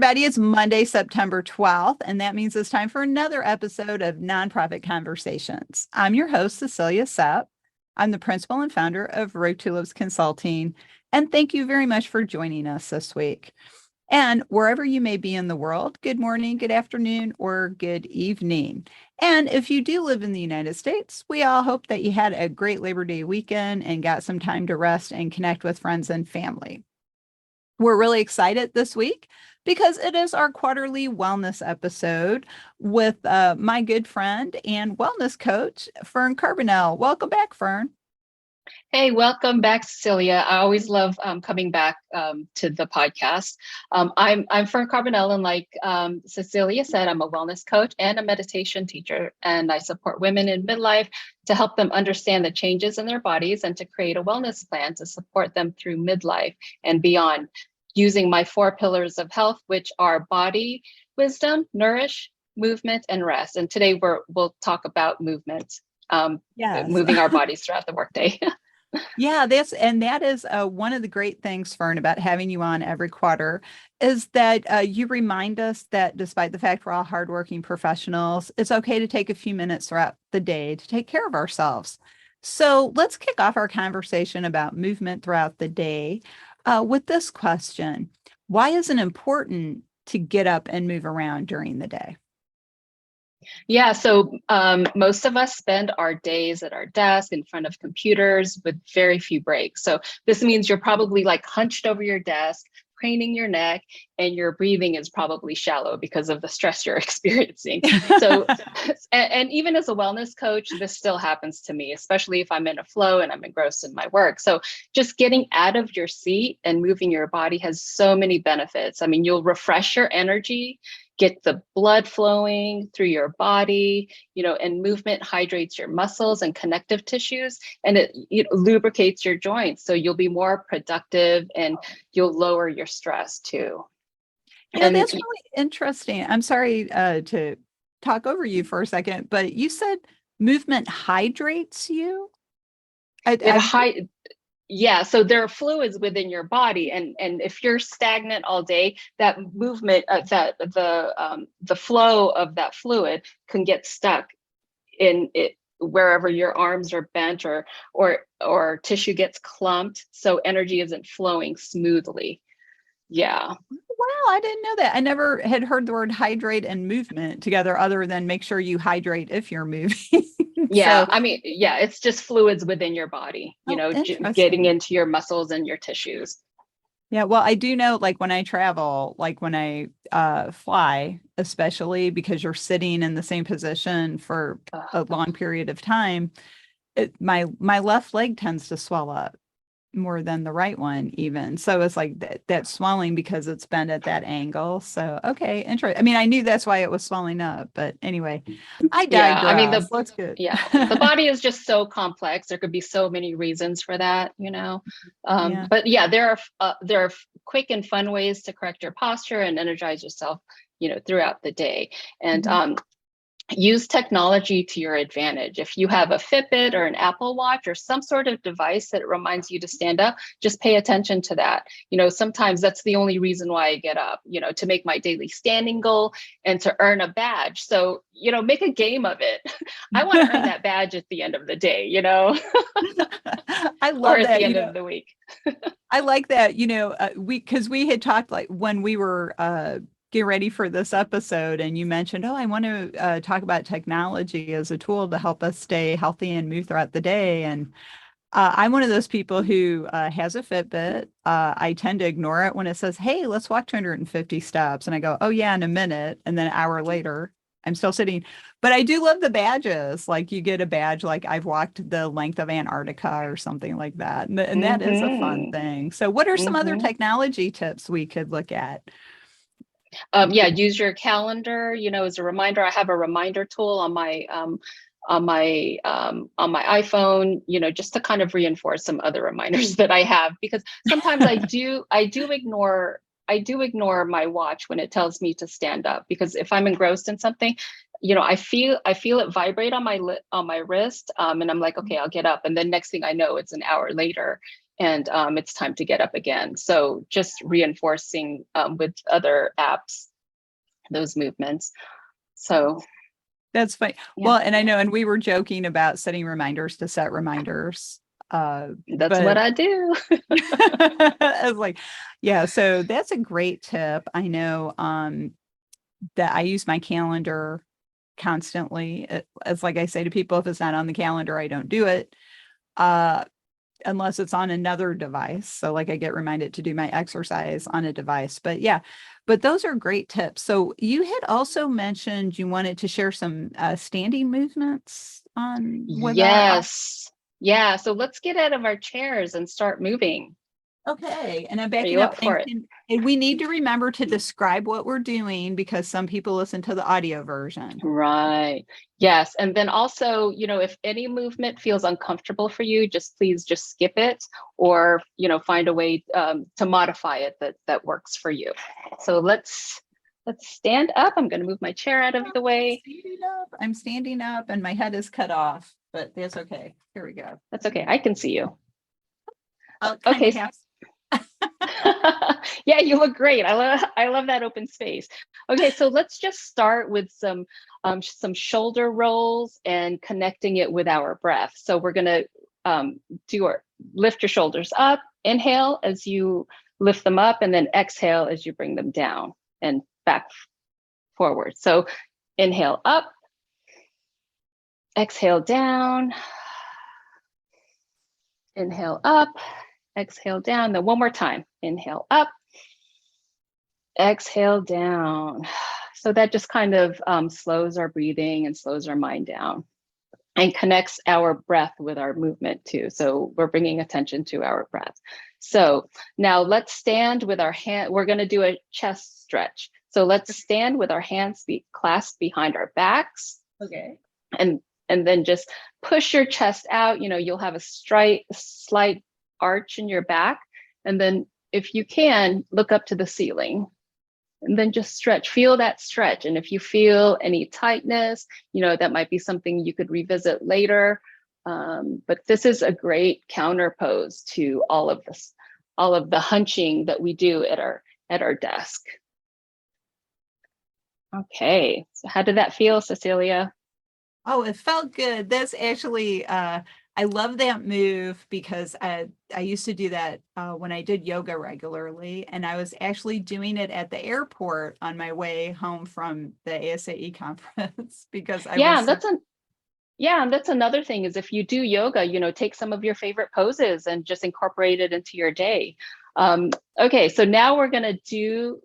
everybody. It's Monday, September 12th, and that means it's time for another episode of Nonprofit Conversations. I'm your host, Cecilia Sepp. I'm the principal and founder of Road Tulips Consulting, and thank you very much for joining us this week. And wherever you may be in the world, good morning, good afternoon, or good evening. And if you do live in the United States, we all hope that you had a great Labor Day weekend and got some time to rest and connect with friends and family. We're really excited this week because it is our quarterly wellness episode with my good friend and wellness coach, Fern Carbonell. Welcome back, Fern. Hey, welcome back, Cecilia. I always love coming back to the podcast. I'm Fern Carbonell, and like Cecilia said, I'm a wellness coach and a meditation teacher, and I support women in midlife to help them understand the changes in their bodies and to create a wellness plan to support them through midlife and beyond, using my 4 pillars of health, which are body, wisdom, nourish, movement, and rest. And today we'll talk about movement, moving our bodies throughout the workday. Yeah, that is one of the great things, Fern, about having you on every quarter is that you remind us that despite the fact we're all hardworking professionals, it's okay to take a few minutes throughout the day to take care of ourselves. So let's kick off our conversation about movement throughout the day with this question. Why is it important to get up and move around during the day? Yeah, so most of us spend our days at our desk in front of computers with very few breaks. So this means you're probably like hunched over your desk, craning your neck, and your breathing is probably shallow because of the stress you're experiencing. So, and even as a wellness coach, this still happens to me, especially if I'm in a flow and I'm engrossed in my work. So just getting out of your seat and moving your body has so many benefits. I mean, you'll refresh your energy, get the blood flowing through your body, and movement hydrates your muscles and connective tissues, and it lubricates your joints. So you'll be more productive and you'll lower your stress too. That's really interesting. I'm sorry to talk over you for a second, but you said movement hydrates you? Yeah, so there are fluids within your body, and if you're stagnant all day, that movement, the flow of that fluid can get stuck in it wherever your arms are bent or tissue gets clumped, so energy isn't flowing smoothly. Yeah. Wow, I didn't know that. I never had heard the word hydrate and movement together other than make sure you hydrate if you're moving. Yeah, I mean, yeah, it's just fluids within your body, getting into your muscles and your tissues. Yeah, well, I do know, like when I travel, like when I fly, especially because you're sitting in the same position for a long period of time, my left leg tends to swell up more than the right one even. So it's like that swelling because it's bent at that angle. So, okay, interesting. I mean, I knew that's why it was swelling up, but anyway, I digress. Yeah, I mean, that's good. Yeah, the body is just so complex. There could be so many reasons for that, But yeah, there are quick and fun ways to correct your posture and energize yourself, throughout the day. And use technology to your advantage. If you have a Fitbit or an Apple Watch or some sort of device that reminds you to stand up, just pay attention to that. Sometimes that's the only reason why I get up, to make my daily standing goal and to earn a badge. So, make a game of it. I want to earn that badge at the end of the day, I love or at that, the end of the week. I like that, because we had talked like when we were get ready for this episode and you mentioned, I want to talk about technology as a tool to help us stay healthy and move throughout the day. And I'm one of those people who has a Fitbit. I tend to ignore it when it says, hey, let's walk 250 steps. And I go, oh yeah, in a minute. And then an hour later, I'm still sitting. But I do love the badges. Like you get a badge, like I've walked the length of Antarctica or something like that. And that is a fun thing. So what are some other technology tips we could look at? Use your calendar, as a reminder. I have a reminder tool on my iPhone, just to kind of reinforce some other reminders that I have, because sometimes I do ignore my watch when it tells me to stand up, because if I'm engrossed in something, I feel it vibrate on my wrist, and I'm like, okay, I'll get up, and then next thing I know, it's an hour later, and it's time to get up again. So just reinforcing with other apps, those movements. So that's funny. yeah, Well, and I know, and we were joking about setting reminders to set reminders. that's what But I do. I was like, yeah, so that's a great tip. I know that I use my calendar constantly. It's like I say to people, if it's not on the calendar, I don't do it. Unless it's on another device. So like I get reminded to do my exercise on a device. But yeah, but those are great tips. So you had also mentioned you wanted to share some standing movements on with our Yes. Yeah. So let's get out of our chairs and start moving. okay. And I'm Are backing you up up for it? and we need to remember to describe what we're doing because some people listen to the audio version. Right. Yes. And then also, if any movement feels uncomfortable for you, please just skip it, or, find a way to modify it that works for you. So let's stand up. I'm going to move my chair out of the way. I'm standing up and my head is cut off, but that's okay. Here we go. That's okay. I can see you. I'll kind Okay. of have Yeah, you look great. I love that open space. Okay, so let's just start with some shoulder rolls and connecting it with our breath. So we're gonna lift your shoulders up. Inhale as you lift them up, and then exhale as you bring them down and back forward. So inhale up, exhale down, inhale up, exhale down. Then one more time. Inhale up, exhale down. So that just kind of slows our breathing and slows our mind down and connects our breath with our movement too. So we're bringing attention to our breath. So now let's stand with our hand. We're going to do a chest stretch. So let's stand with our hands clasped behind our backs. okay. And then just push your chest out. You'll have a slight arch in your back. And then if you can, look up to the ceiling. And then just stretch, feel that stretch. And if you feel any tightness, that might be something you could revisit later. But this is a great counter pose to all of the hunching that we do at our desk. Okay, so how did that feel, Cecilia? Oh, it felt good. That's actually, I love that move because I used to do that when I did yoga regularly, and I was actually doing it at the airport on my way home from the ASAE conference because I Yeah, was and that's another thing is if you do yoga, take some of your favorite poses and just incorporate it into your day. Okay, so now we're going to do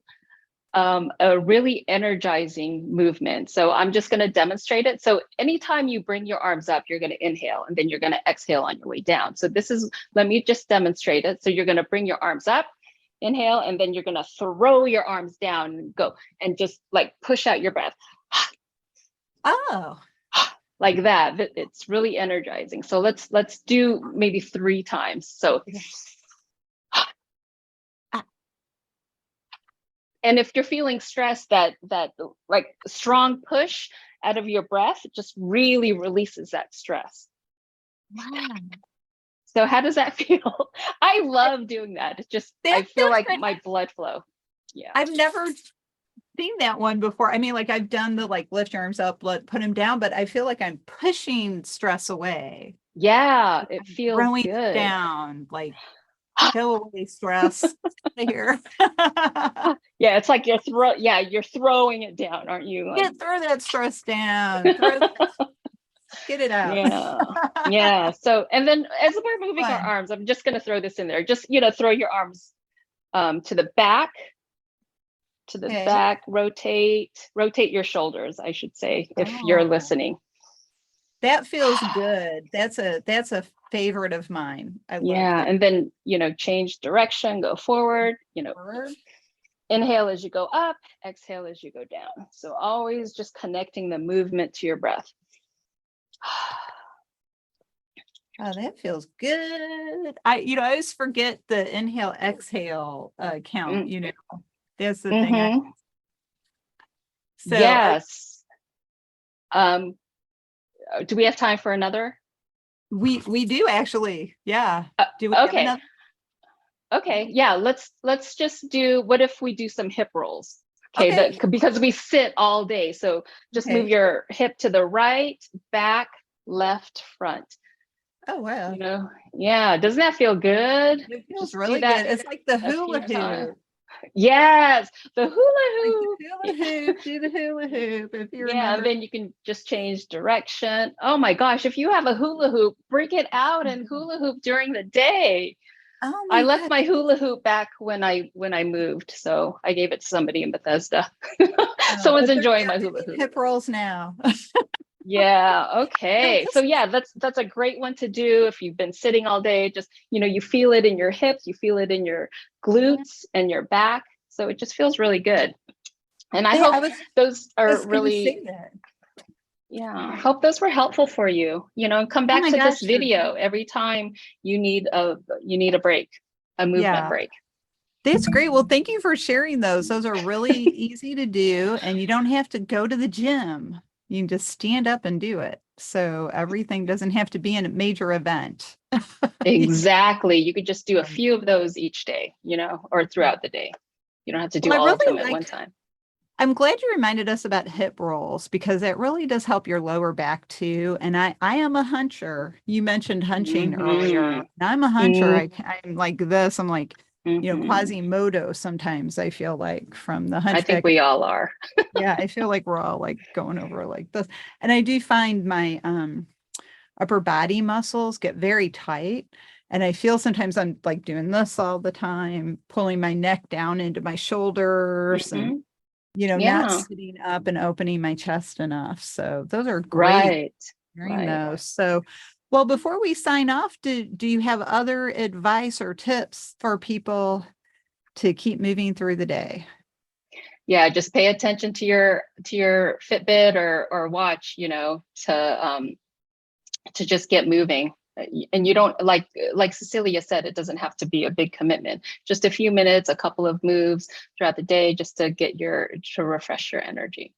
a really energizing movement. So I'm just going to demonstrate it. So anytime you bring your arms up, you're going to inhale and then you're going to exhale on your way down. So let me just demonstrate it. So you're going to bring your arms up, inhale, and then you're going to throw your arms down and go and just like push out your breath. oh, Like that. It's really energizing. So let's do maybe 3 times. So and if you're feeling stressed, that like strong push out of your breath just really releases that stress. wow. So how does that feel? I love doing that. It's just I feel like my blood flow. Yeah. I've never seen that one before. I mean, like I've done the like lift your arms up, put them down, but I feel like I'm pushing stress away. Yeah, it feels Throwing good. down, like go away stress here. Yeah, it's like you're throwing it down, aren't you? Like, Throw that stress down. Get it out. yeah. So, and then as we're moving our arms, I'm just going to throw this in there. Just, throw your arms to the back, rotate your shoulders, I should say, if you're listening. That feels good. That's a favorite of mine. I love that. And then, change direction, go forward, inhale as you go up, exhale as you go down. So always just connecting the movement to your breath. Oh, that feels good. I always forget the inhale, exhale count, That's the thing. So yes. Do we have time for another? We do actually. Yeah. Do we okay. have another? Okay, yeah, let's just do, what if we do some hip rolls? Okay, Okay. that because we sit all day. So just move Okay. your hip to the right, back, left, front. Oh, wow. Yeah, doesn't that feel good? It feels Just do really that good. It's like the a hula few times. hoop. Yes, the hula Like the hoop. hula hoop, do the hula hoop, if you Yeah, and remember. then you can just change direction. Oh my gosh, if you have a hula hoop, break it out and hula hoop during the day. Oh I my left God. my hula hoop back when I moved, so I gave it to somebody in Bethesda. Someone's But they're enjoying yeah, my they hula need hoop. hip rolls now. Yeah, No, okay. So this yeah, that's a great one to do if you've been sitting all day. Just, you feel it in your hips, you feel it in your yeah. glutes and your back. So it just feels really good. And I They, hope those are was gonna say really, that. yeah, I hope those were helpful for you. Come Oh back my to this gosh. video every time you need a break, a movement Yeah, break. that's great. Well, thank you for sharing those. Those are really easy to do, and you don't have to go to the gym. You can just stand up and do it. So everything doesn't have to be a major event. Exactly. You could just do a Right. few of those each day, or Yeah. throughout the day. You don't have to Well, do I all of really them at one like time. I'm glad you reminded us about hip rolls because it really does help your lower back too. And I am a huncher. You mentioned hunching earlier. Hmm. And I'm a huncher. Hmm. I'm like this. I'm like, Hmm. Quasimodo sometimes I feel like from the I think Hunchback. we all are. Yeah, I feel like we're all like going over like this. And I do find my upper body muscles get very tight. And I feel sometimes I'm like doing this all the time, pulling my neck down into my shoulders and Hmm. not Yeah. sitting up and opening my chest enough. So those are great Right. hearing Right. those. So, well, before we sign off, do you have other advice or tips for people to keep moving through the day? Yeah, just pay attention to your Fitbit or watch, to just get moving. And you don't, like Cecilia said, it doesn't have to be a big commitment. Just a few minutes, a couple of moves throughout the day, just to refresh your energy.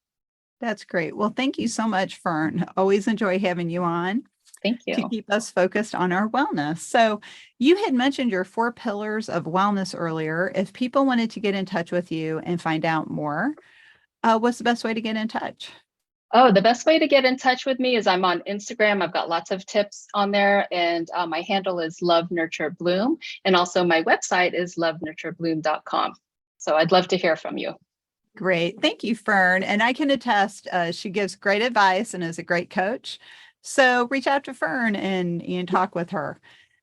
That's great. Well, thank you so much, Fern. Always enjoy having you on Thank to you. keep us focused on our wellness. So, you had mentioned your 4 pillars of wellness earlier. If people wanted to get in touch with you and find out more, what's the best way to get in touch? Oh, the best way to get in touch with me is I'm on Instagram. I've got lots of tips on there, and my handle is Love Nurture Bloom, and also my website is lovenurturebloom.com. So I'd love to hear from you. Great. Thank you, Fern. And I can attest, she gives great advice and is a great coach. So reach out to Fern and talk with her.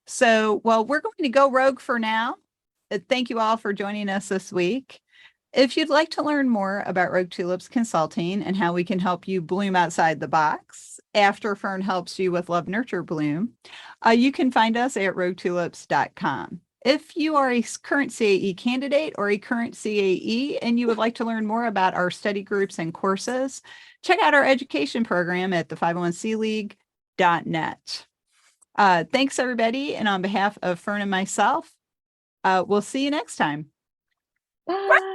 So, well, we're going to go rogue for now. Thank you all for joining us this week. If you'd like to learn more about Rogue Tulips Consulting and how we can help you bloom outside the box after Fern helps you with Love Nurture Bloom, you can find us at roguetulips.com. If you are a current CAE candidate or a current CAE and you would like to learn more about our study groups and courses, check out our education program at the 501cleague.net. Thanks, everybody. And on behalf of Fern and myself, we'll see you next time. Bye.